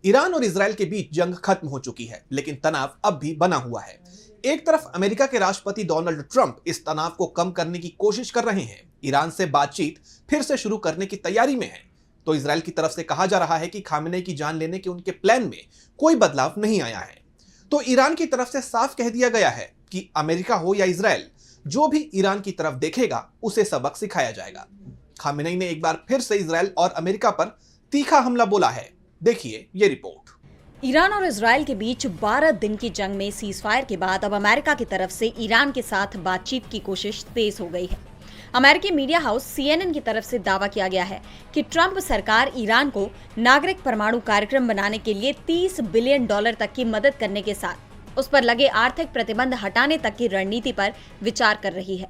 Iran और Israel के बीच जंग खत्म हो चुकी है, लेकिन तनाव अब भी बना हुआ है। एक तरफ अमेरिका के राष्ट्रपति डोनाल्ड ट्रंप इस तनाव को कम करने की कोशिश कर रहे हैं, ईरान से बातचीत फिर से शुरू करने की तैयारी में है, तो इजराइल की तरफ से कहा जा रहा है कि खामेनेई की जान लेने के उनके प्लान में कोई बदलाव नहीं आया है। तो ईरान की तरफ से साफ कह दिया गया है कि अमेरिका हो या इजराइल, जो भी ईरान की तरफ देखेगा उसे सबक सिखाया जाएगा। खामेनेई ने एक बार फिर से इजराइल और अमेरिका पर तीखा हमला बोला है। देखिए ये रिपोर्ट। ईरान और इजराइल के बीच 12 दिन की जंग में सीजफायर के बाद अब अमेरिका की तरफ से ईरान के साथ बातचीत की कोशिश तेज हो गई है। अमेरिकी मीडिया हाउस CNN की तरफ से दावा किया गया है कि ट्रंप सरकार ईरान को नागरिक परमाणु कार्यक्रम बनाने के लिए $30 बिलियन तक की मदद करने के साथ उस पर लगे आर्थिक प्रतिबंध हटाने तक की रणनीति पर विचार कर रही है।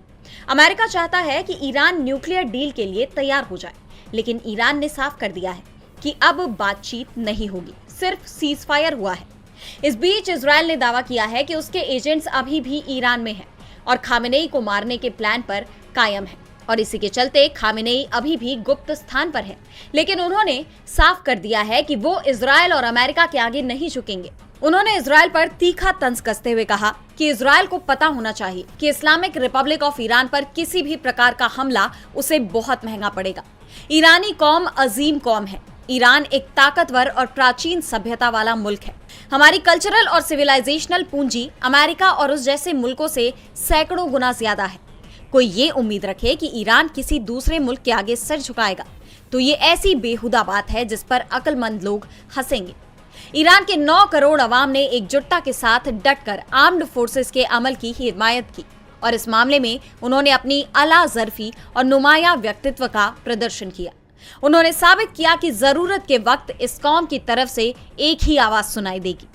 अमेरिका चाहता है कि ईरान न्यूक्लियर डील के लिए तैयार हो जाए, लेकिन ईरान ने साफ कर दिया है कि अब बातचीत नहीं होगी, सिर्फ सीजफायर हुआ है। इस बीच इजराइल ने दावा किया है कि उसके एजेंट्स अभी भी ईरान में हैं और खामेनेई को मारने के प्लान पर कायम है, और इसी के चलते खामेनेई अभी भी गुप्त स्थान पर है। लेकिन उन्होंने साफ कर दिया है कि वो इजराइल और अमेरिका के आगे नहीं झुकेंगे। उन्होंने इजराइल पर तीखा तंज कसते हुए कहा कि इजराइल को पता होना चाहिए कि इस्लामिक रिपब्लिक ऑफ ईरान पर किसी भी प्रकार का हमला उसे बहुत महंगा पड़ेगा। ईरानी कौम अजीम कौम है। ईरान एक ताकतवर और प्राचीन सभ्यता वाला मुल्क है। हमारी कल्चरल और सिविलाइजेशनल पूंजी अमेरिका और उस जैसे मुल्कों से सैकड़ों गुना ज्यादा है। कोई ये उम्मीद रखे कि ईरान किसी दूसरे मुल्क के आगे सर झुकाएगा तो ये ऐसी बेहुदा बात है जिस पर अक्लमंद लोग हंसेंगे। ईरान के 9 करोड़ अवाम ने एकजुटता के साथ डटकर आर्म्ड फोर्सेस के अमल की हिमायत की और इस मामले में उन्होंने अपनी अला ज़र्फी और नुमाया व्यक्तित्व का प्रदर्शन किया। उन्होंने साबित किया कि जरूरत के वक्त इस कौम की तरफ से एक ही आवाज सुनाई देगी।